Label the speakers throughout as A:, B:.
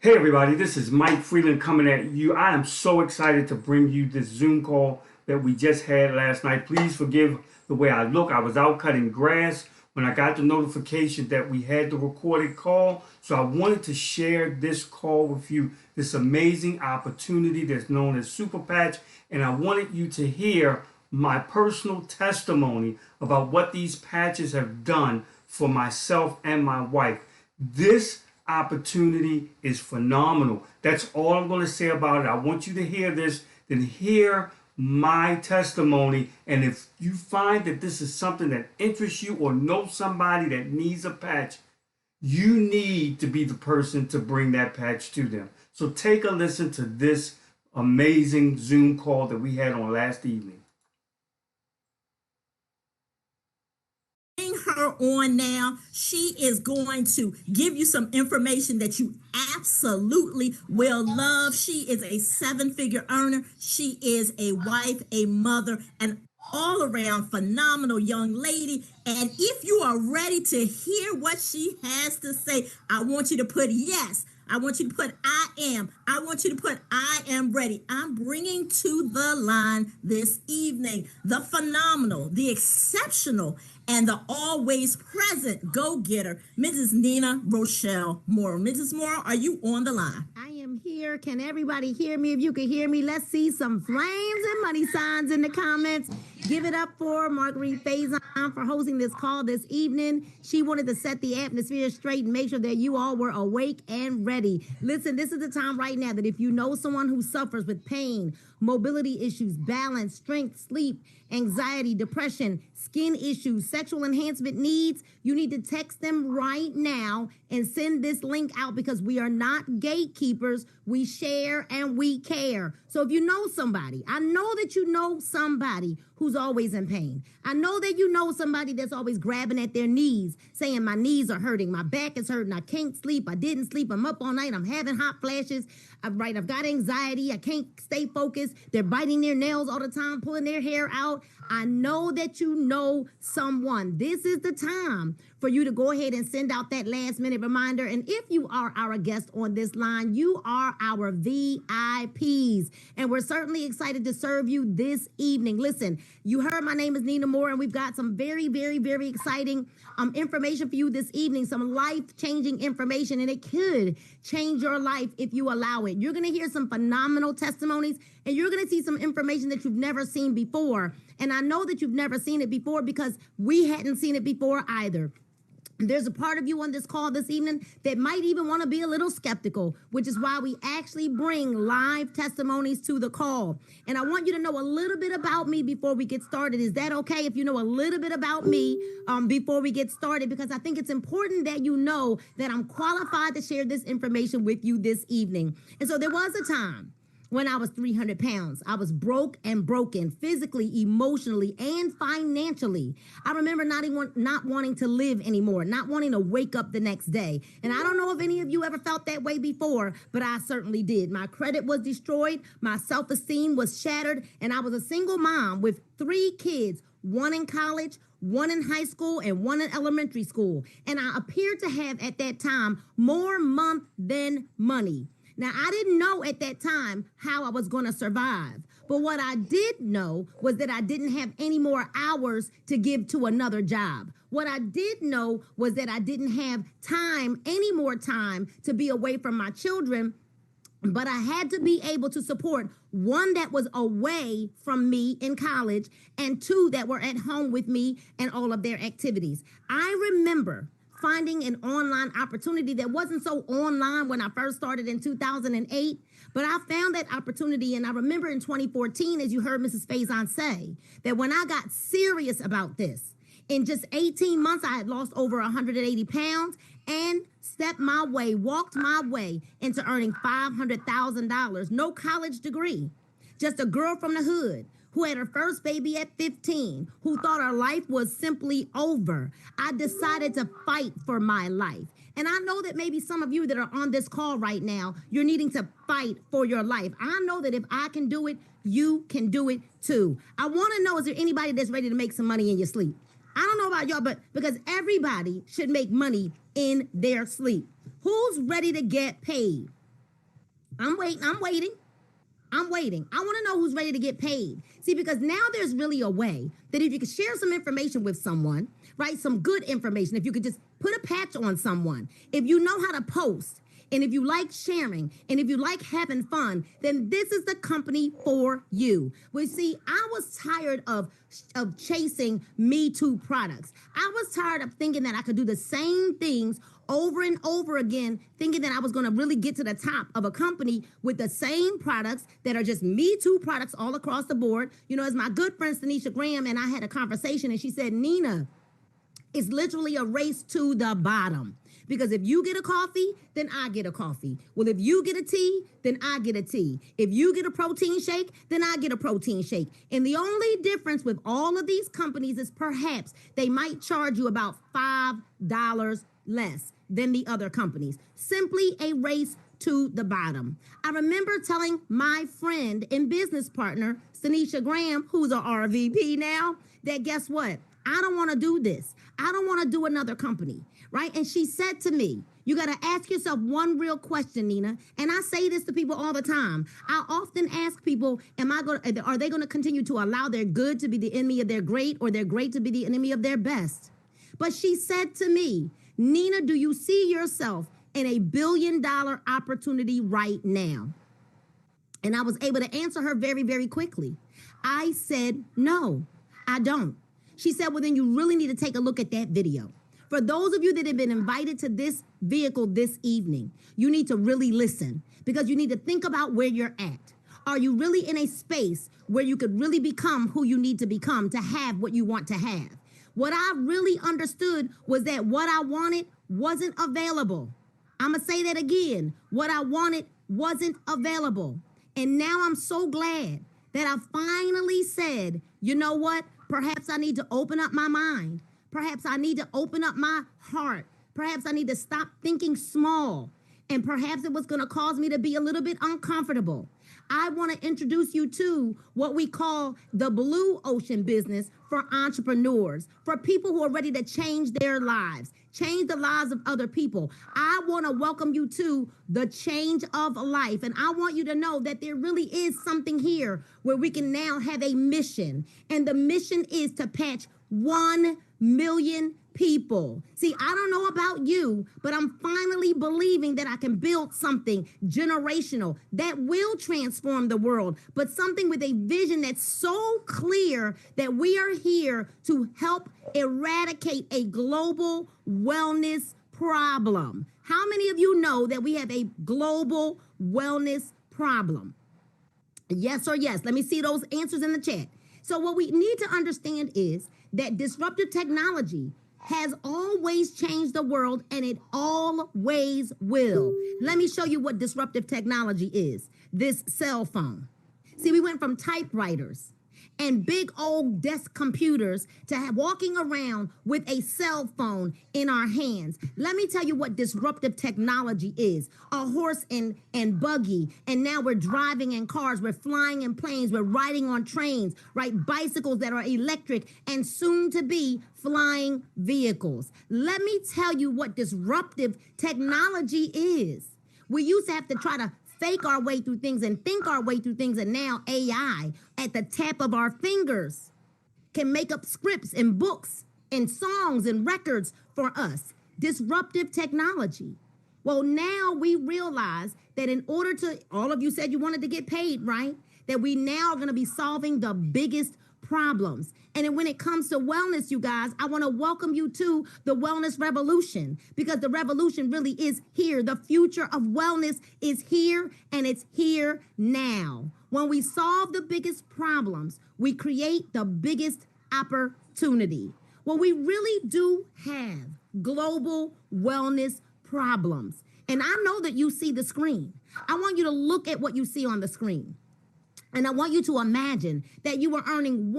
A: Hey everybody, this is Mike Freeland coming at you. I am so excited to bring you this Zoom call that we just had last night. Please forgive the way I look. I was out cutting grass when I got the notification that we had the recorded call. So I wanted to share this call with you, this amazing opportunity that's known as Super Patch. And I wanted you to hear my personal testimony about what these patches have done for myself and my wife. This opportunity is phenomenal. That's all I'm going to say about it. I want you to hear this, then hear my testimony. And if you find that this is something that interests you or know somebody that needs a patch, you need to be the person to bring that patch to them. So take a listen to this amazing Zoom call that we had on last evening.
B: Her on now. She is going to give you some information that you absolutely will love. She is a seven-figure earner. She is a wife, a mother, an all-around phenomenal young lady. And if you are ready to hear what she has to say, I want you to put yes. I want you to put I am. I want you to put I am ready. I'm bringing to the line this evening the phenomenal, the exceptional, and the always present go-getter, Mrs. Nina Rochelle Morrow. Mrs. Morrow, are you on the line?
C: I am here. Can everybody hear me? If you can hear me, let's see some flames and money signs in the comments. Give it up for Marguerite Faison for hosting this call this evening. She wanted to set the atmosphere straight and make sure that you all were awake and ready. Listen, this is the time right now that if you know someone who suffers with pain, mobility issues, balance, strength, sleep, anxiety, depression, skin issues, sexual enhancement needs, you need to text them right now and send this link out because we are not gatekeepers. We share and we care. So if you know somebody, I know that you know somebody who's always in pain. I know that you know somebody that's always grabbing at their knees, saying my knees are hurting, my back is hurting, I can't sleep, I didn't sleep, I'm up all night, I'm having hot flashes, I've got anxiety, I can't stay focused, they're biting their nails all the time, pulling their hair out. I know that you know someone. This is the time for you to go ahead and send out that last minute reminder. And if you are our guest on this line, you are our VIPs. And we're certainly excited to serve you this evening. Listen, you heard my name is Nina Moore, and we've got some very, very, very exciting information for you this evening, some life-changing information, and it could change your life if you allow it. You're going to hear some phenomenal testimonies, and you're going to see some information that you've never seen before. And I know that you've never seen it before because we hadn't seen it before either. There's a part of you on this call this evening that might even want to be a little skeptical, which is why we actually bring live testimonies to the call. And I want you to know a little bit about me before we get started. Is that okay if you know a little bit about me before we get started? Because I think it's important that you know that I'm qualified to share this information with you this evening. And so there was a time when I was 300 pounds. I was broke and broken physically, emotionally, and financially. I remember not wanting to live anymore, not wanting to wake up the next day. And I don't know if any of you ever felt that way before, but I certainly did. My credit was destroyed, my self-esteem was shattered, and I was a single mom with 3 kids, one in college, one in high school, and one in elementary school. And I appeared to have at that time more month than money. Now, I didn't know at that time how I was going to survive. But what I did know was that I didn't have any more hours to give to another job. What I did know was that I didn't have any more time to be away from my children. But I had to be able to support 1 that was away from me in college and 2 that were at home with me and all of their activities. I remember finding an online opportunity that wasn't so online when I first started in 2008, but I found that opportunity. And I remember in 2014, as you heard Mrs. Faison say, that when I got serious about this, in just 18 months, I had lost over 180 pounds and walked my way into earning $500,000, no college degree, just a girl from the hood who had her first baby at 15, who thought her life was simply over. I decided to fight for my life. And I know that maybe some of you that are on this call right now, you're needing to fight for your life. I know that if I can do it, you can do it too. I want to know, is there anybody that's ready to make some money in your sleep? I don't know about y'all, but because everybody should make money in their sleep. Who's ready to get paid? I'm waiting. I'm waiting. I'm waiting. I want to know who's ready to get paid. See, because now there's really a way that if you could share some information with someone, right? Some good information, if you could just put a patch on someone, if you know how to post, and if you like sharing, and if you like having fun, then this is the company for you. Well, see, I was tired of chasing Me Too products. I was tired of thinking that I could do the same things over and over again, thinking that I was going to really get to the top of a company with the same products that are just Me Too products all across the board. You know, as my good friend Tanisha Graham and I had a conversation, and she said, Nina, it's literally a race to the bottom. Because if you get a coffee, then I get a coffee. Well, if you get a tea, then I get a tea. If you get a protein shake, then I get a protein shake. And the only difference with all of these companies is perhaps they might charge you about $5 less than the other companies. Simply a race to the bottom. I remember telling my friend and business partner, Tanisha Graham, who's a RVP now, that guess what? I don't want to do this. I don't want to do another company, right? And she said to me, you got to ask yourself one real question, Nina. And I say this to people all the time. I often ask people, are they going to continue to allow their good to be the enemy of their great, or their great to be the enemy of their best? But she said to me, Nina, do you see yourself in a $1 billion opportunity right now? And I was able to answer her very, very quickly. I said, no, I don't. She said, well, then you really need to take a look at that video. For those of you that have been invited to this vehicle this evening, you need to really listen, because you need to think about where you're at. Are you really in a space where you could really become who you need to become to have what you want to have? What I really understood was that what I wanted wasn't available. I'm going to say that again. What I wanted wasn't available. And now I'm so glad that I finally said, you know what? Perhaps I need to open up my mind. Perhaps I need to open up my heart. Perhaps I need to stop thinking small. And perhaps it was going to cause me to be a little bit uncomfortable. I want to introduce you to what we call the blue ocean business for entrepreneurs, for people who are ready to change their lives, change the lives of other people. I want to welcome you to the change of life. And I want you to know that there really is something here where we can now have a mission. And the mission is to patch 1 million people. See, I don't know about you, but I'm finally believing that I can build something generational that will transform the world, but something with a vision that's so clear that we are here to help eradicate a global wellness problem. How many of you know that we have a global wellness problem? Yes or yes? Let me see those answers in the chat. So what we need to understand is that disruptive technology has always changed the world, and it always will. Let me show you what disruptive technology is. This cell phone. See, we went from typewriters and big old desk computers to walking around with a cell phone in our hands. Let me tell you what disruptive technology is. A horse and buggy, and now we're driving in cars, we're flying in planes, we're riding on trains, right? Bicycles that are electric, and soon to be flying vehicles. Let me tell you what disruptive technology is. We used to have to try to fake our way through things and think our way through things, and now AI at the tap of our fingers can make up scripts and books and songs and records for us. Disruptive technology. Well, now we realize that in order to, all of you said you wanted to get paid, right? That we now are going to be solving the biggest problems. And then when it comes to wellness, you guys, I want to welcome you to the wellness revolution, because the revolution really is here. The future of wellness is here, and it's here now. When we solve the biggest problems, we create the biggest opportunity. Well, we really do have global wellness problems. And I know that you see the screen. I want you to look at what you see on the screen. And I want you to imagine that you were earning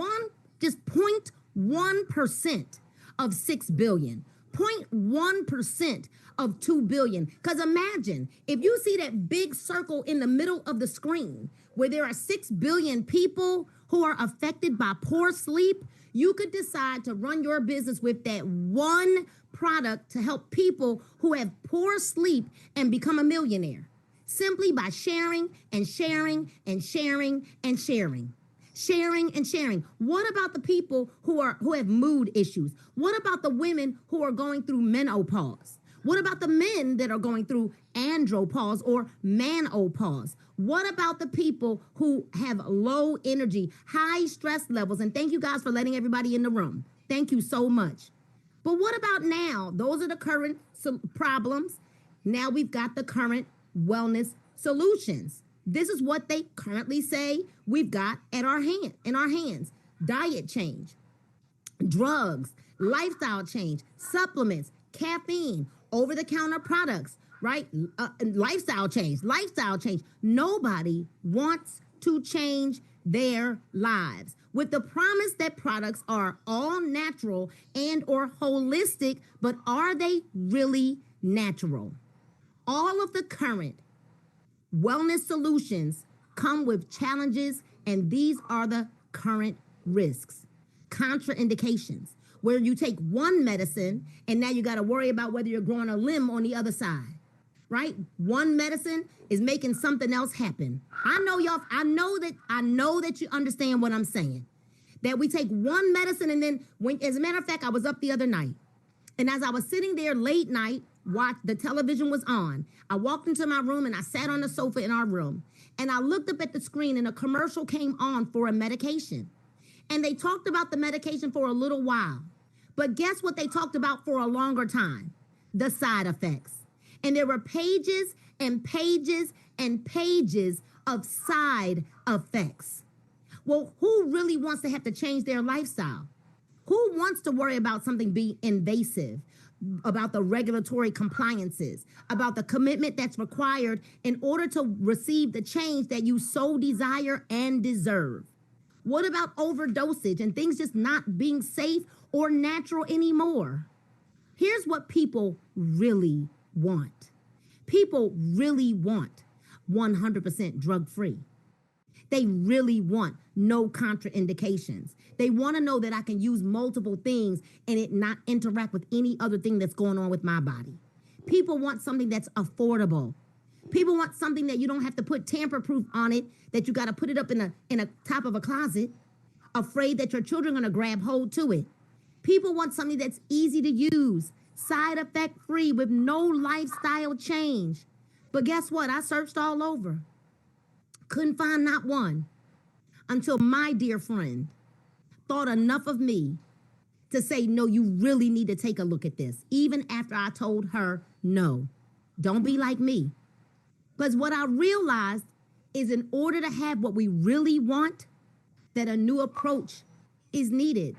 C: just 0.1% of 6 billion, 0.1% of 2 billion. Because imagine if you see that big circle in the middle of the screen where there are 6 billion people who are affected by poor sleep, you could decide to run your business with that one product to help people who have poor sleep and become a millionaire. simply by sharing and sharing and sharing and sharing. Sharing and sharing. What about the people who have mood issues? What about the women who are going through menopause? What about the men that are going through andropause or manopause? What about the people who have low energy, high stress levels? And thank you guys for letting everybody in the room. Thank you so much. But what about now? Those are the current problems. Now we've got the current wellness solutions. This is what they currently say we've got in our hands. Diet change, drugs, lifestyle change, supplements, caffeine, over-the-counter products, right? Lifestyle change. Nobody wants to change their lives with the promise that products are all natural and or holistic, but are they really natural? All of the current wellness solutions come with challenges, and these are the current risks. Contraindications, where you take one medicine and now you got to worry about whether you're growing a limb on the other side, right? One medicine is making something else happen. I know that you understand what I'm saying. That we take one medicine and then as a matter of fact, I was up the other night, and as I was sitting there late night, the television was on. I walked into my room and I sat on the sofa in our room, and I looked up at the screen and a commercial came on for a medication. And they talked about the medication for a little while. But guess what they talked about for a longer time? The side effects. And there were pages and pages and pages of side effects. Well, who really wants to have to change their lifestyle? Who wants to worry about something being invasive, about the regulatory compliances, about the commitment that's required in order to receive the change that you so desire and deserve? What about overdosage and things just not being safe or natural anymore? Here's what people really want. People really want 100% drug-free. They really want no contraindications. They want to know that I can use multiple things and it not interact with any other thing that's going on with my body. People want something that's affordable. People want something that you don't have to put tamper-proof on it, that you got to put it up in a top of a closet, afraid that your children are going to grab hold to it. People want something that's easy to use, side effect free, with no lifestyle change. But guess what? I searched all over. Couldn't find not one until my dear friend thought enough of me to say, no, you really need to take a look at this. Even after I told her, no, don't be like me. Because what I realized is in order to have what we really want, that a new approach is needed,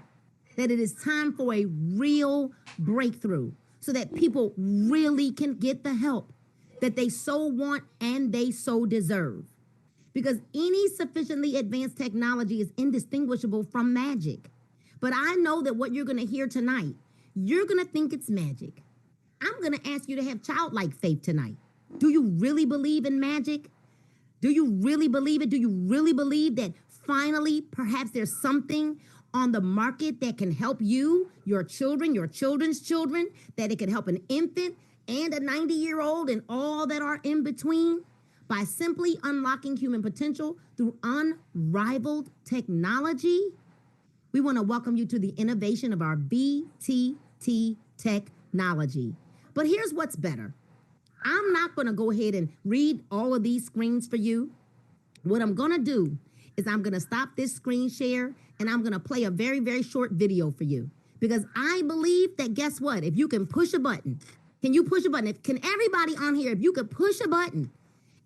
C: that it is time for a real breakthrough so that people really can get the help that they so want and they so deserve. Because any sufficiently advanced technology is indistinguishable from magic. But I know that what you're going to hear tonight, you're going to think it's magic. I'm going to ask you to have childlike faith tonight. Do you really believe in magic? Do you really believe it? Do you really believe that finally, perhaps there's something on the market that can help you, your children, your children's children, that it can help an infant and a 90-year-old and all that are in between? By simply unlocking human potential through unrivaled technology, we want to welcome you to the innovation of our VTT technology. But here's what's better. I'm not going to go ahead and read all of these screens for you. What I'm going to do is I'm going to stop this screen share and I'm going to play a very, very short video for you. Because I believe that, guess what? If you can push a button, can you push a button? Can everybody on here, if you could push a button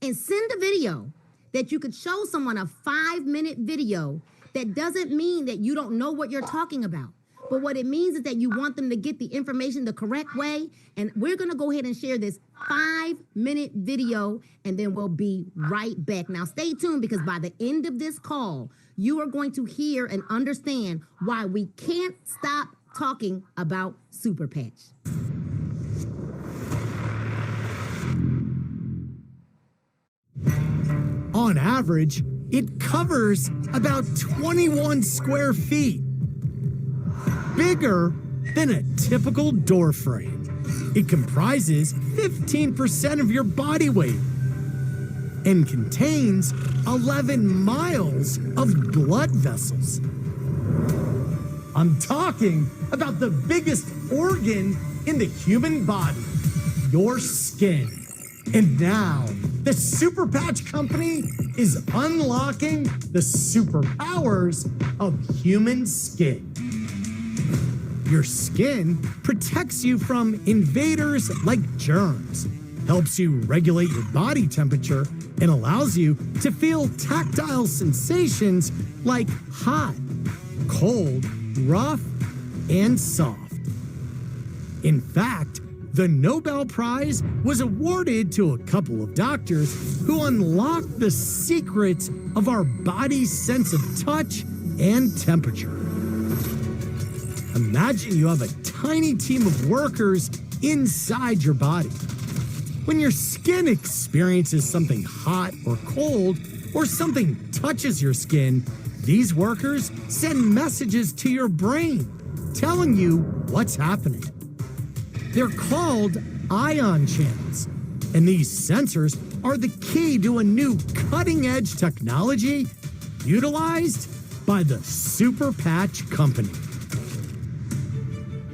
C: and send a video that you could show someone, a 5-minute video, that doesn't mean that you don't know what you're talking about. But what it means is that you want them to get the information the correct way. And we're going to go ahead and share this 5-minute video, and then we'll be right back. Now, stay tuned, because by the end of this call, you are going to hear and understand why we can't stop talking about Super Patch.
D: On average, it covers about 21 square feet. Bigger than a typical door frame. It comprises 15% of your body weight. and contains 11 miles of blood vessels. I'm talking about the biggest organ in the human body, your skin. And now, the Super Patch Company is unlocking the superpowers of human skin. Your skin protects you from invaders like germs, helps you regulate your body temperature, and allows you to feel tactile sensations like hot, cold, rough, and soft. In fact, the Nobel Prize was awarded to a couple of doctors who unlocked the secrets of our body's sense of touch and temperature. Imagine you have a tiny team of workers inside your body. When your skin experiences something hot or cold, or something touches your skin, these workers send messages to your brain telling you what's happening. They're called ion channels, and these sensors are the key to a new cutting-edge technology utilized by the Super Patch Company.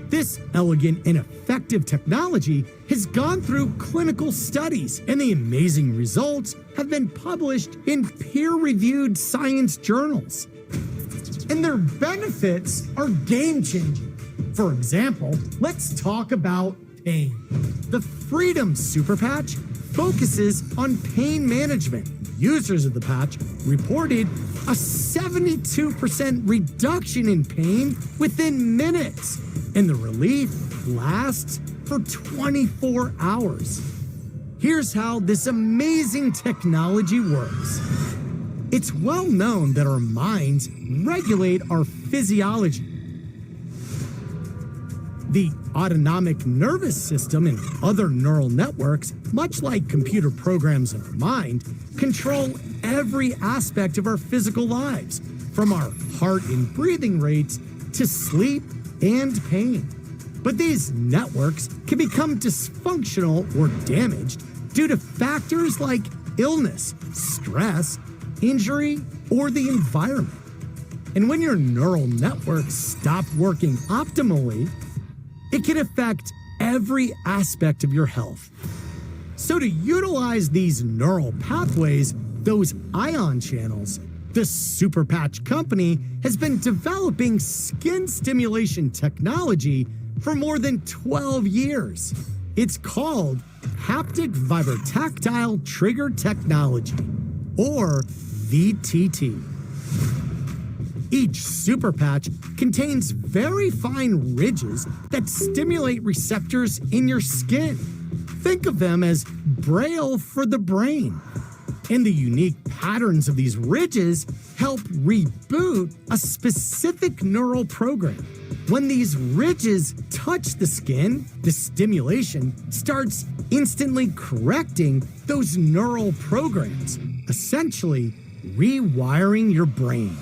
D: This elegant and effective technology has gone through clinical studies, and the amazing results have been published in peer-reviewed science journals. And their benefits are game-changing. For example, let's talk about pain. The Freedom Super Patch focuses on pain management. Users of the patch reported a 72% reduction in pain within minutes, and the relief lasts for 24 hours. Here's how this amazing technology works. It's well known that our minds regulate our physiology. The autonomic nervous system and other neural networks, much like computer programs in our mind, control every aspect of our physical lives, from our heart and breathing rates to sleep and pain. But these networks can become dysfunctional or damaged due to factors like illness, stress, injury, or the environment. And when your neural networks stop working optimally, it can affect every aspect of your health. So to utilize these neural pathways, those ion channels, the Super Patch Company has been developing skin stimulation technology for more than 12 years. It's called Haptic Vibrotactile Trigger Technology, or VTT. Each super patch contains very fine ridges that stimulate receptors in your skin. Think of them as braille for the brain. And the unique patterns of these ridges help reboot a specific neural program. When these ridges touch the skin, the stimulation starts instantly correcting those neural programs, essentially rewiring your brain.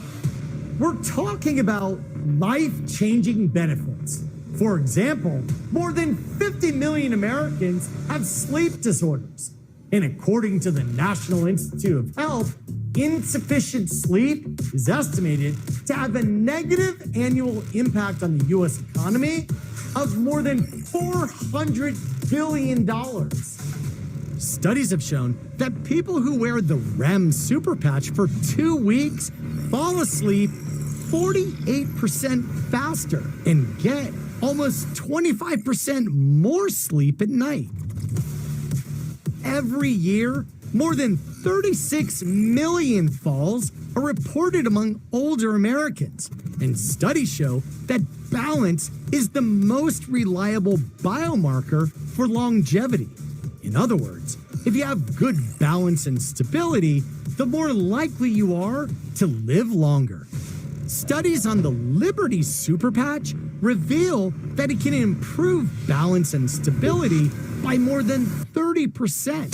D: We're talking about life-changing benefits. For example, more than 50 million Americans have sleep disorders. And according to the National Institute of Health, insufficient sleep is estimated to have a negative annual impact on the U.S. economy of more than $400 billion. Studies have shown that people who wear the REM super patch for 2 weeks fall asleep 48% faster and get almost 25% more sleep at night. Every year, more than 36 million falls are reported among older Americans, and studies show that balance is the most reliable biomarker for longevity. In other words, if you have good balance and stability, the more likely you are to live longer. Studies on the Liberty Super Patch reveal that it can improve balance and stability by more than 30%.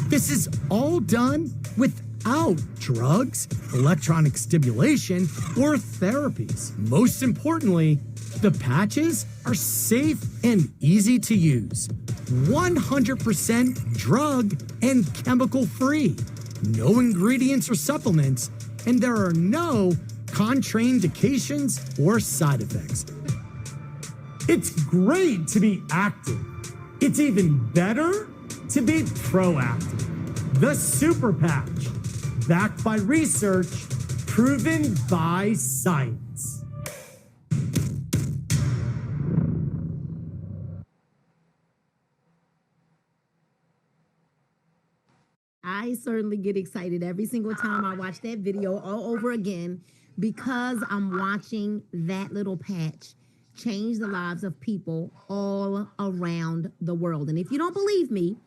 D: This is all done without drugs, electronic stimulation, or therapies. Most importantly, the patches are safe and easy to use. 100% drug and chemical free. No ingredients or supplements, and there are no contraindications or side effects. It's great to be active. It's even better to be proactive. The Super Patch, backed by research, proven by science.
C: I certainly get excited every single time I watch that video all over again because I'm watching that little patch change the lives of people all around the world. And if you don't believe me,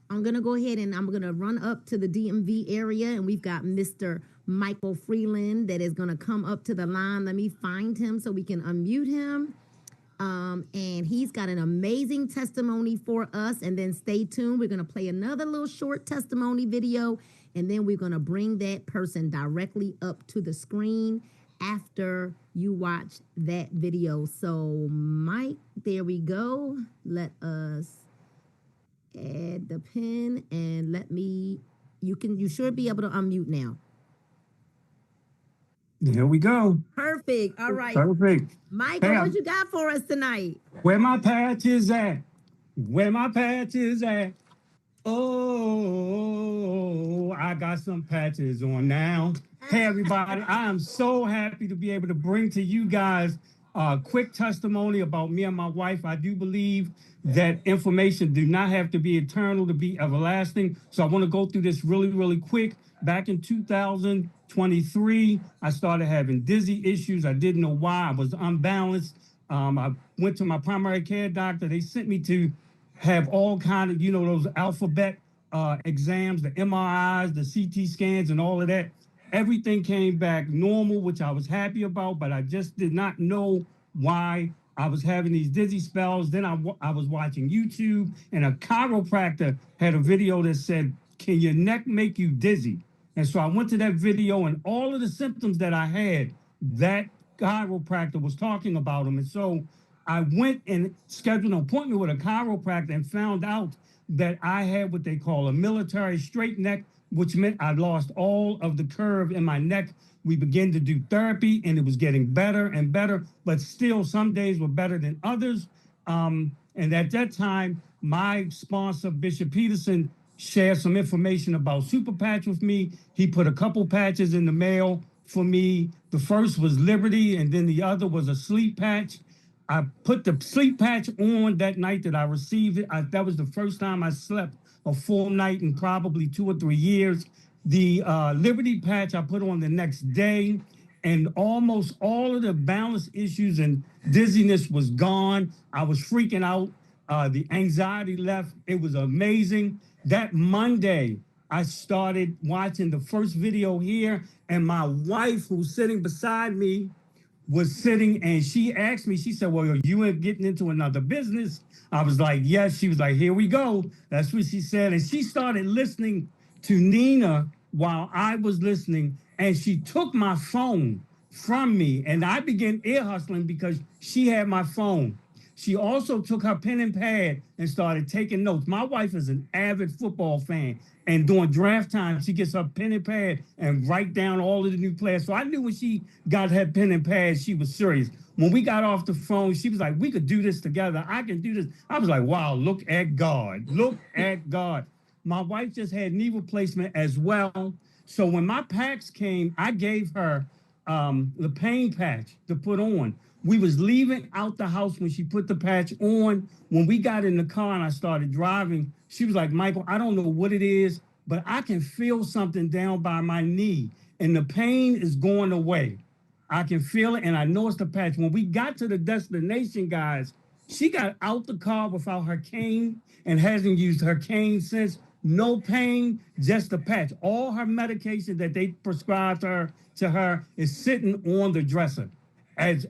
C: I'm going to go ahead and I'm going to run up to the DMV area, and we've got Mr. Michael Freeland that is going to come up to the line. Let me find him so we can unmute him. And he's got an amazing testimony for us. And then stay tuned. We're going to play another little short testimony video, and then we're going to bring that person directly up to the screen after you watch that video. So, Mike, there we go. Let us add the pin and you should be able to unmute now.
A: There we go.
C: Perfect. All right.
A: Perfect.
C: Michael,
A: Hey,
C: what you got for us tonight?
A: where my patch is at? Where my patch is at? Oh, I got some patches on now. Hey, everybody, I am so happy to be able to bring to you guys a quick testimony about me and my wife. I do believe that information do not have to be eternal to be everlasting. So I want to go through this really, really quick. Back in 2023, I started having dizzy issues. I didn't know why. I was unbalanced. I went to my primary care doctor. They sent me to have all kind of, those alphabet exams, the MRIs, the CT scans, and all of that. Everything came back normal, which I was happy about, but I just did not know why I was having these dizzy spells. Then I was watching YouTube, and a chiropractor had a video that said, "Can your neck make you dizzy?" And so I went to that video, and all of the symptoms that I had, that chiropractor was talking about them. And so I went and scheduled an appointment with a chiropractor and found out that I had what they call a military straight neck, which meant I lost all of the curve in my neck. We began to do therapy, and it was getting better and better, but still some days were better than others. And at that time, my sponsor, Bishop Peterson, shared some information about Super Patch with me. He put a couple patches in the mail for me. The first was Liberty, and then the other was a sleep patch. I put the sleep patch on that night that I received it. That was the first time I slept a full night in probably 2 or 3 years. The Liberty patch I put on the next day, and almost all of the balance issues and dizziness was gone. I was freaking out. The anxiety left. It was amazing. That Monday, I started watching the first video here, and my wife, who's sitting beside me, was sitting, and she asked me, she said, "Well, you ain't getting into another business?" I was like, "Yes." She was like, "Here we go." That's what she said. And she started listening to Nina while I was listening, and she took my phone from me, and I began ear hustling because she had my phone. She also took her pen and pad and started taking notes. My wife is an avid football fan, and during draft time, she gets her pen and pad and write down all of the new players. So I knew when she got her pen and pad, she was serious. When we got off the phone, she was like, "We could do this together. I can do this." I was like, "Wow, look at God. Look at God." My wife just had knee replacement as well. So when my packs came, I gave her the pain patch to put on. We was leaving out the house when she put the patch on. When we got in the car and I started driving, she was like, "Michael, I don't know what it is, but I can feel something down by my knee, and the pain is going away. I can feel it, and I know it's the patch." When we got to the destination, guys, she got out the car without her cane and hasn't used her cane since. No pain, just the patch. All her medication that they prescribed to her is sitting on the dresser as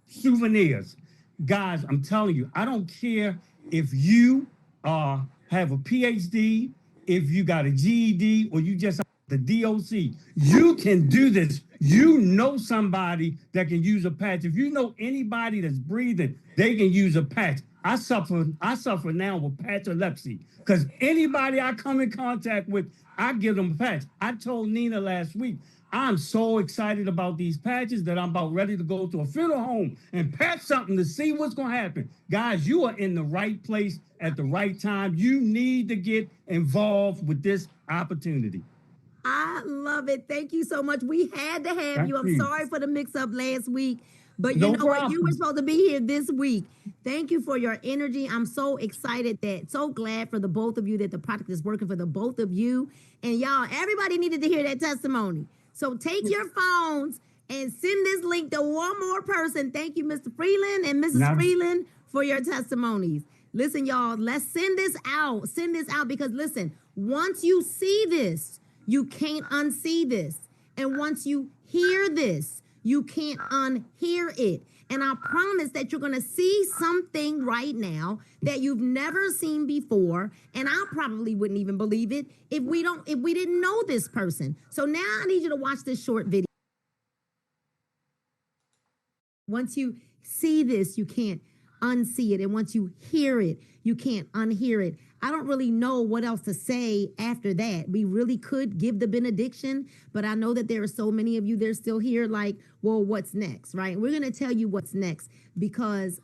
A: souvenirs. Guys, I'm telling you, I don't care if you have a PhD, if you got a GED, or you just the DOC. You can do this. You know somebody that can use a patch. If you know anybody that's breathing, they can use a patch. I suffer now with patch epilepsy because anybody I come in contact with, I give them a patch. I told Nina last week, I'm so excited about these patches that I'm about ready to go to a funeral home and patch something to see what's going to happen. Guys, you are in the right place at the right time. You need to get involved with this opportunity.
C: I love it. Thank you so much. We had to have
A: Thank
C: you. I'm
A: you.
C: sorry for the mix up last week, but you
A: No
C: know what? You were
A: problem.
C: supposed to be here this week. Thank you for your energy. I'm so excited so glad for the both of you that the product is working for the both of you. And y'all, everybody needed to hear that testimony. So take your phones and send this link to one more person. Thank you, Mr. Freeland and Mrs.
A: Now,
C: Freeland, for your testimonies. Listen, y'all, let's send this out. Send this out because listen, once you see this, you can't unsee this. And once you hear this, you can't unhear it. And I promise that you're going to see something right now that you've never seen before. And I probably wouldn't even believe it if we didn't know this person. So now I need you to watch this short video. Once you see this, you can't unsee it. And once you hear it, you can't unhear it. I don't really know what else to say after that. We really could give the benediction, but I know that there are so many of you that are still here like, well, what's next, right? We're going to tell you what's next because,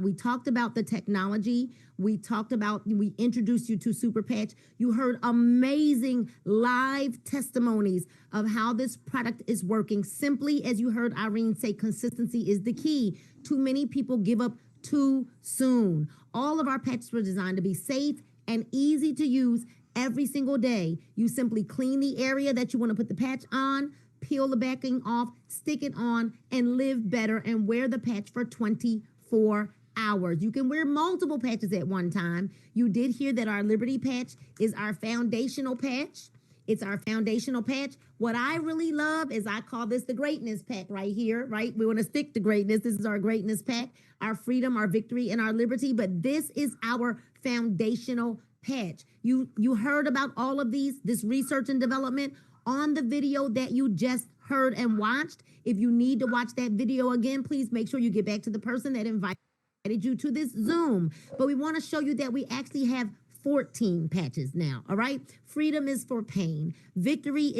C: we talked about the technology. We introduced you to Super Patch. You heard amazing live testimonies of how this product is working. Simply, as you heard Irene say, consistency is the key. Too many people give up too soon. All of our patches were designed to be safe and easy to use every single day. You simply clean the area that you want to put the patch on, peel the backing off, stick it on, and live better and wear the patch for 24 hours. You can wear multiple patches at one time. You did hear that our Liberty patch is our foundational patch. It's our foundational patch. What I really love is I call this the greatness pack right here, right? We want to stick to greatness. This is our greatness pack, our freedom, our victory, and our liberty. But this is our foundational patch. You heard about all of this research and development on the video that you just heard and watched. If you need to watch that video again, please make sure you get back to the person that invited you to this Zoom. But we want to show you that we actually have 14 patches now. All right. Freedom is for pain. Victory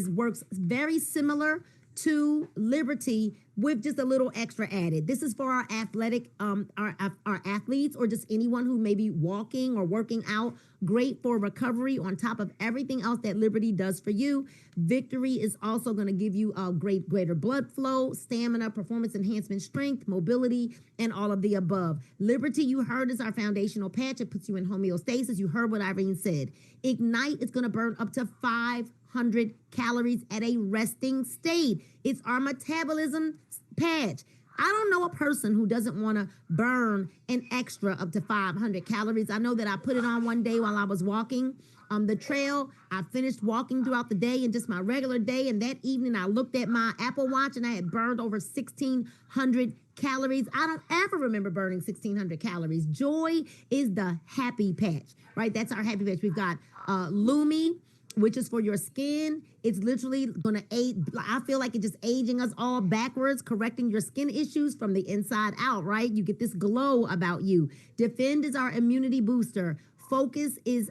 C: works very similar to liberty with just a little extra added. This is for our athletic, our athletes, or just anyone who may be walking or working out. Great for recovery on top of everything else that Liberty does for you. Victory is also going to give you a greater blood flow, stamina, performance enhancement, strength, mobility, and all of the above. Liberty, you heard, is our foundational patch. It puts you in homeostasis. You heard what Irene said. Ignite is going to burn up to 500 calories at a resting state. It's our metabolism patch. I don't know a person who doesn't want to burn an extra up to 500 calories. I know that I put it on one day while I was walking the trail. I finished walking throughout the day and just my regular day. And that evening I looked at my Apple Watch and I had burned over 1,600 calories. I don't ever remember burning 1,600 calories. Joy is the happy patch, right? That's our happy patch. We've got Lumi, which is for your skin. It's literally going to aid. I feel like it's just aging us all backwards, correcting your skin issues from the inside out, right? You get this glow about you. Defend is our immunity booster. Focus is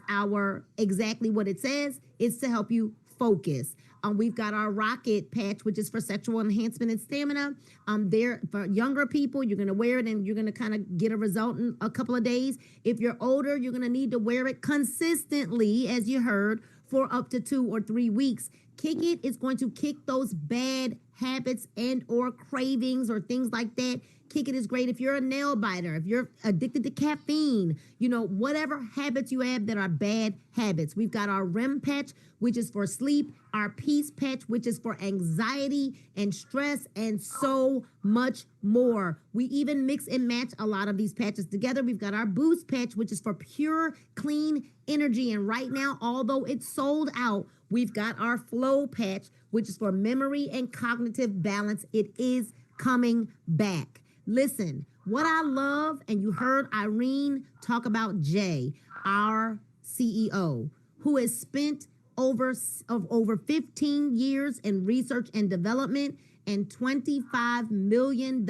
C: exactly what it says. It's to help you focus. We've got our Rocket patch, which is for sexual enhancement and stamina. There for younger people, you're going to wear it and you're going to kind of get a result in a couple of days. If you're older, you're going to need to wear it consistently, as you heard, for up to 2 or 3 weeks. Kick It is going to kick those bad habits and or cravings or things like that. Kick It is great if you're a nail biter, if you're addicted to caffeine, whatever habits you have that are bad habits. We've got our REM patch, which is for sleep, our Peace patch, which is for anxiety and stress, and so much more. We even mix and match a lot of these patches together. We've got our Boost patch, which is for pure, clean energy. And right now, although it's sold out, we've got our Flow patch, which is for memory and cognitive balance. It is coming back. Listen, what I love, and you heard Irene talk about Jay, our CEO, who has spent over 15 years in research and development and $25 million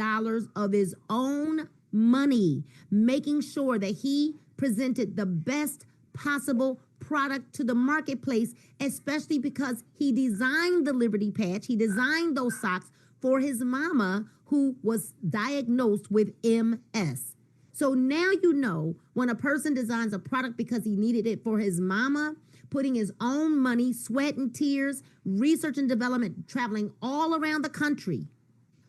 C: of his own money, making sure that he presented the best possible product to the marketplace, especially because he designed the Liberty Patch. He designed those socks for his mama who was diagnosed with MS. So now you know when a person designs a product because he needed it for his mama, putting his own money, sweat and tears, research and development, traveling all around the country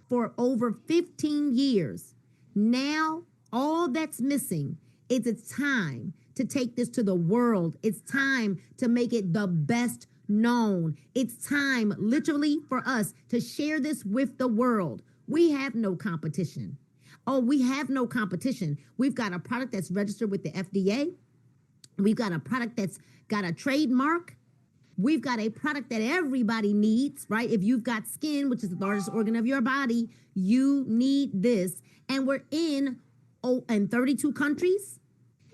C: for over 15 years. Now, all that's missing is it's time to take this to the world. It's time to make it the best known. It's time, literally, for us to share this with the world. We have no competition. Oh, we have no competition. We've got a product that's registered with the FDA. We've got a product that's got a trademark. We've got a product that everybody needs, right? If you've got skin, which is the largest organ of your body, you need this. And we're in 32 countries.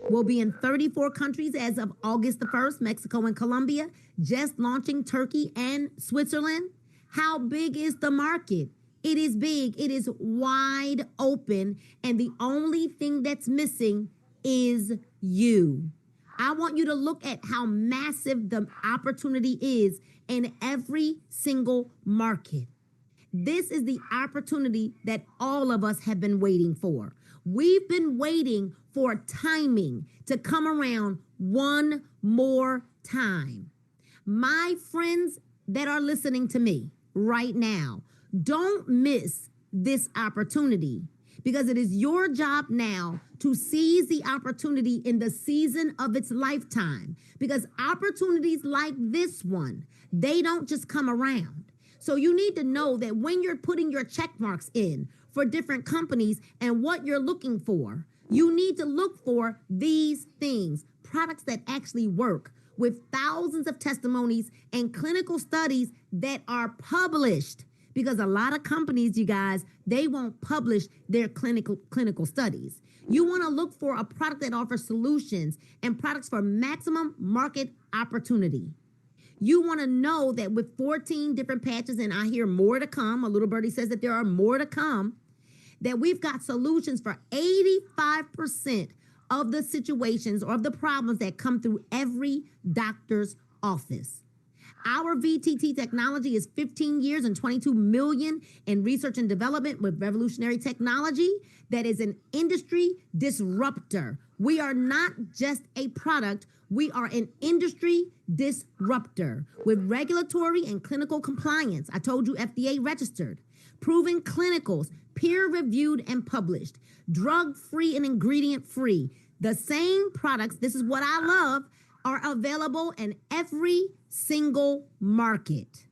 C: We'll be in 34 countries as of August the 1st, Mexico and Colombia, just launching Turkey and Switzerland. How big is the market? It is big. It is wide open. And the only thing that's missing is you. I want you to look at how massive the opportunity is in every single market. This is the opportunity that all of us have been waiting for. We've been waiting for timing to come around one more time. My friends that are listening to me right now, don't miss this opportunity, because it is your job now to seize the opportunity in the season of its lifetime, because opportunities like this one, they don't just come around. So you need to know that when you're putting your check marks in for different companies and what you're looking for, you need to look for these things, products that actually work, with thousands of testimonies and clinical studies that are published. Because a lot of companies, you guys, they won't publish their clinical studies. You want to look for a product that offers solutions and products for maximum market opportunity. You want to know that with 14 different patches, and I hear more to come, a little birdie says that there are more to come, that we've got solutions for 85% of the situations or of the problems that come through every doctor's office. Our VTT technology is 15 years and 22 million in research and development with revolutionary technology that is an industry disruptor. We are not just a product, we are an industry disruptor with regulatory and clinical compliance. I told you FDA registered, proven clinicals, peer-reviewed and published, drug-free and ingredient-free. The same products, this is what I love, are available in every single market.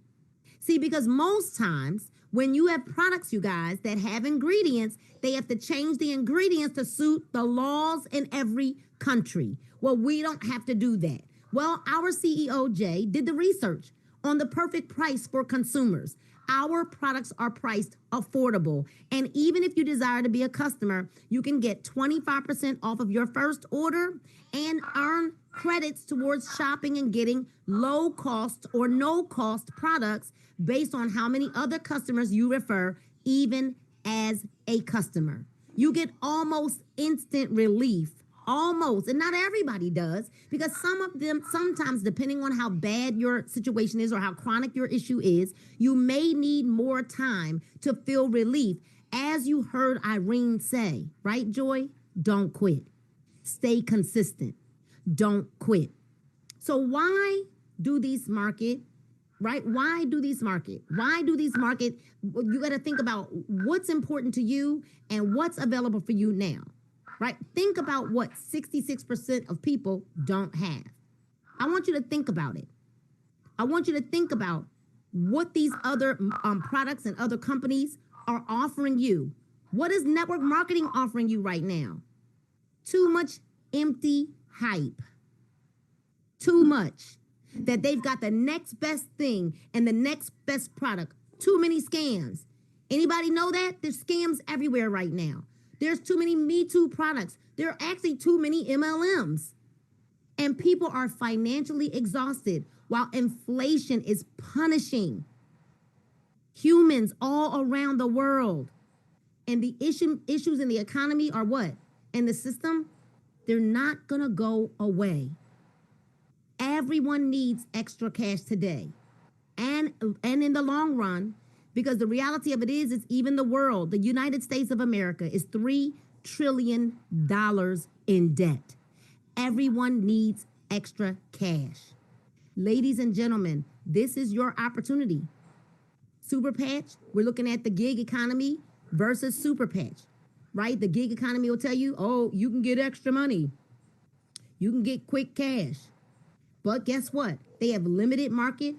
C: See, because most times when you have products, you guys, that have ingredients, they have to change the ingredients to suit the laws in every country. Well, we don't have to do that. Well, our CEO, Jay, did the research on the perfect price for consumers. Our products are priced affordable. And even if you desire to be a customer, you can get 25% off of your first order and earn credits towards shopping and getting low cost or no cost products based on how many other customers you refer, even as a customer. You get almost instant relief. Almost, and not everybody does, because some of them, sometimes depending on how bad your situation is or how chronic your issue is, you may need more time to feel relief. As you heard Irene say, right, Joy? Don't quit. Stay consistent. Don't quit. So why do these market, right? Why do these market? Why do these market? You got to think about what's important to you and what's available for you now. Right? Think about what 66% of people don't have. I want you to think about it. I want you to think about what these other products and other companies are offering you. What is network marketing offering you right now? Too much empty hype. Too much. That they've got the next best thing and the next best product. Too many scams. Anybody know that? There's scams everywhere right now. There's too many Me Too products. There are actually too many MLMs. And people are financially exhausted while inflation is punishing humans all around the world. And the issues in the economy are what? And the system, they're not going to go away. Everyone needs extra cash today and in the long run, because the reality of it is even the world, the United States of America is $3 trillion in debt. Everyone needs extra cash. Ladies and gentlemen, this is your opportunity. Super Patch, we're looking at the gig economy versus Super Patch, right? The gig economy will tell you, oh, you can get extra money. You can get quick cash. But guess what? They have limited market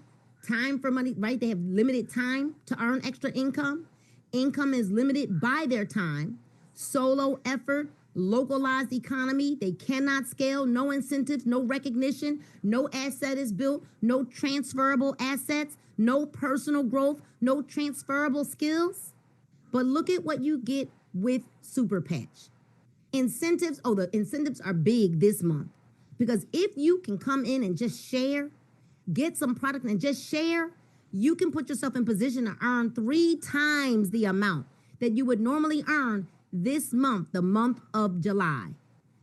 C: time for money, right? They have limited time to earn extra income. Income is limited by their time. Solo effort, localized economy. They cannot scale, no incentives, no recognition, no asset is built, no transferable assets, no personal growth, no transferable skills. But look at what you get with Super Patch. Incentives, the incentives are big this month. Because if you can come in and just share, get some product and just share, you can put yourself in position to earn 3 times the amount that you would normally earn this month, the month of July.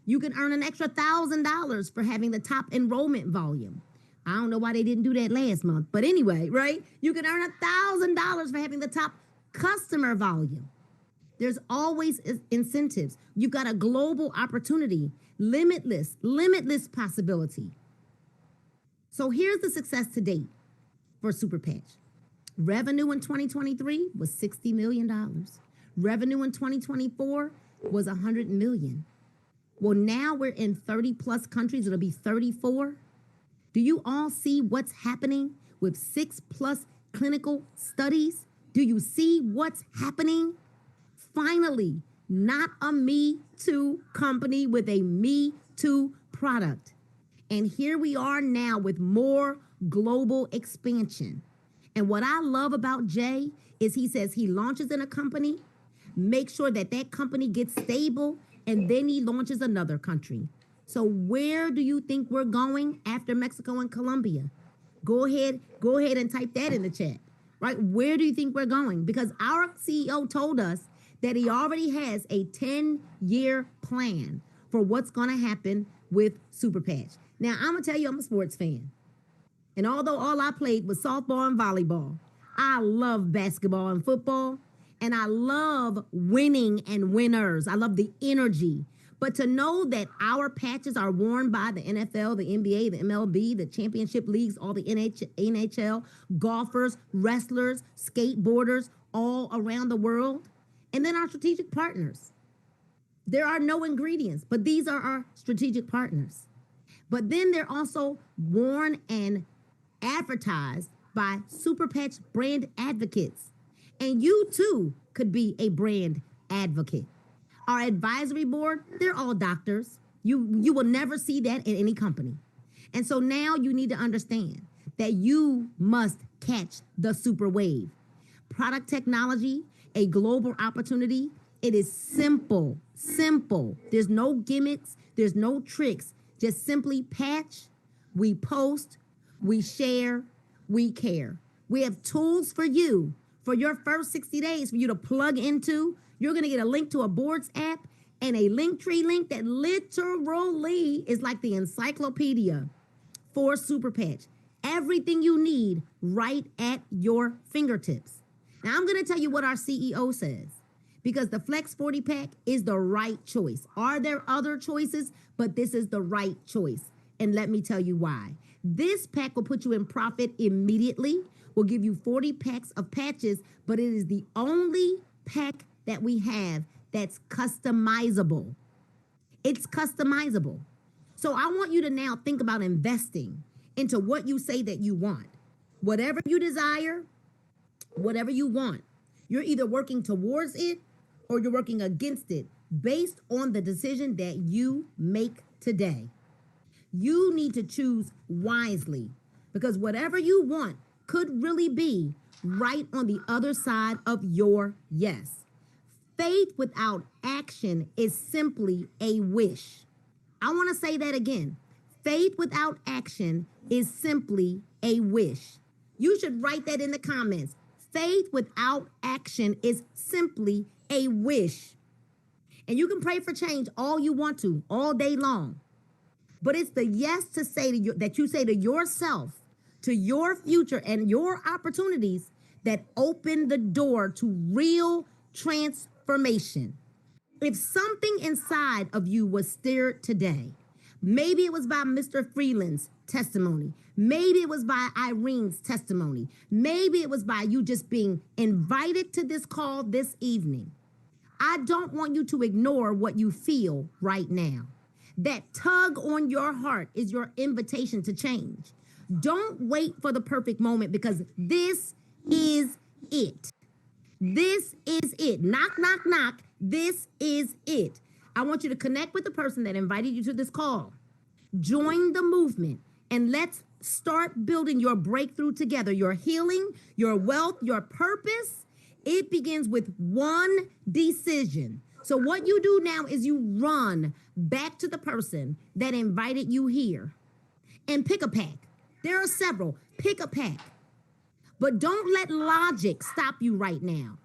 C: You can earn an extra $1,000 for having the top enrollment volume. I don't know why they didn't do that last month, but anyway, right? You can earn $1,000 for having the top customer volume. There's always incentives. You've got a global opportunity, limitless possibility. So here's the success to date for Super Patch. Revenue in 2023 was $60 million. Revenue in 2024 was $100 million. Well, now we're in 30 plus countries. It'll be 34. Do you all see what's happening with 6+ clinical studies? Do you see what's happening? Finally, not a Me Too company with a Me Too product. And here we are now with more global expansion. And what I love about Jay is he says he launches in a company, make sure that that company gets stable, and then he launches another country. So where do you think we're going after Mexico and Colombia? Go ahead and type that in the chat, right? Where do you think we're going? Because our CEO told us that he already has a 10-year plan for what's going to happen with Super Patch. Now, I'm going to tell you, I'm a sports fan. And although all I played was softball and volleyball, I love basketball and football. And I love winning and winners. I love the energy. But to know that our patches are worn by the NFL, the NBA, the MLB, the championship leagues, all the NHL, golfers, wrestlers, skateboarders, all around the world. And then our strategic partners. There are no ingredients, but these are our strategic partners. But then they're also worn and advertised by Super Patch brand advocates. And you too could be a brand advocate. Our advisory board, they're all doctors. You will never see that in any company. And so now you need to understand that you must catch the super wave. Product technology, a global opportunity. It is simple. There's no gimmicks. There's no tricks. Just simply patch, we post, we share, we care. We have tools for you for your first 60 days for you to plug into. You're going to get a link to a boards app and a Linktree link that literally is like the encyclopedia for Super Patch. Everything you need right at your fingertips. Now, I'm going to tell you what our CEO says, because the Flex 40 pack is the right choice. Are there other choices? But this is the right choice. And let me tell you why. This pack will put you in profit immediately. We'll give you 40 packs of patches, but it is the only pack that we have that's customizable. It's customizable. So I want you to now think about investing into what you say that you want. Whatever you desire, whatever you want, you're either working towards it or you're working against it based on the decision that you make today. You need to choose wisely, because whatever you want could really be right on the other side of your yes. Faith without action is simply a wish. I want to say that again. Faith without action is simply a wish. You should write that in the comments. Faith without action is simply a wish. And you can pray for change all you want to, all day long. But it's the yes to say to you, that you say to yourself, to your future and your opportunities that open the door to real transformation. If something inside of you was stirred today, maybe it was by Mr. Freeland's testimony. Maybe it was by Irene's testimony. Maybe it was by you just being invited to this call this evening. I don't want you to ignore what you feel right now. That tug on your heart is your invitation to change. Don't wait for the perfect moment, because this is it. This is it. Knock, knock, knock. This is it. I want you to connect with the person that invited you to this call. Join the movement, and let's start building your breakthrough together. Your healing, your wealth, your purpose. It begins with one decision. So what you do now is you run back to the person that invited you here and pick a pack. There are several. Pick a pack. But don't let logic stop you right now,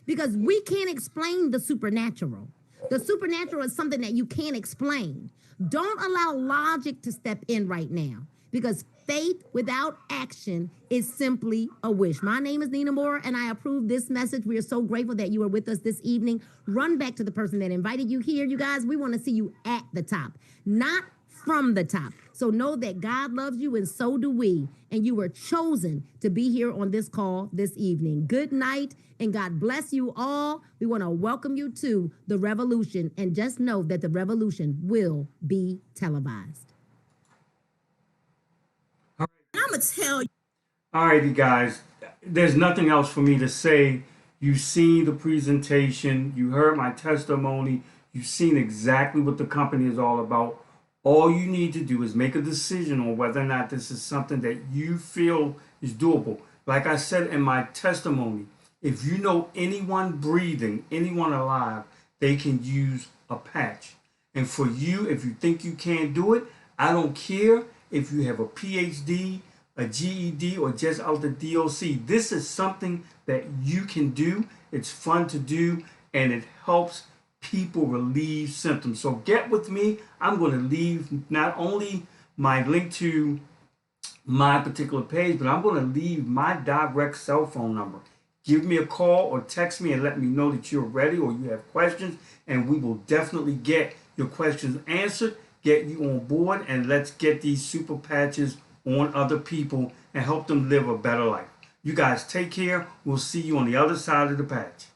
C: because we can't explain the supernatural. The supernatural is something that you can't explain. Don't allow logic to step in right now, because faith without action is simply a wish. My name is Nina Moore, and I approve this message. We are so grateful that you are with us this evening. Run back to the person that invited you here. You guys, we want to see you at the top, not from the top. So know that God loves you, and so do we. And you were chosen to be here on this call this evening. Good night, and God bless you all. We want to welcome you to the revolution, and just know that the revolution will be televised.
B: I'm going to tell you.
A: All righty, guys. There's nothing else for me to say. You've seen the presentation. You heard my testimony. You've seen exactly what the company is all about. All you need to do is make a decision on whether or not this is something that you feel is doable. Like I said in my testimony, if you know anyone breathing, anyone alive, they can use a patch. And for you, if you think you can't do it, I don't care if you have a PhD, a GED, or just out the DOC. This is something that you can do. It's fun to do, and it helps people relieve symptoms. So get with me. I'm going to leave not only my link to my particular page, but I'm going to leave my direct cell phone number. Give me a call or text me and let me know that you're ready or you have questions, and we will definitely get your questions answered, get you on board, and let's get these super patches on other people and help them live a better life. You guys take care. We'll see you on the other side of the patch.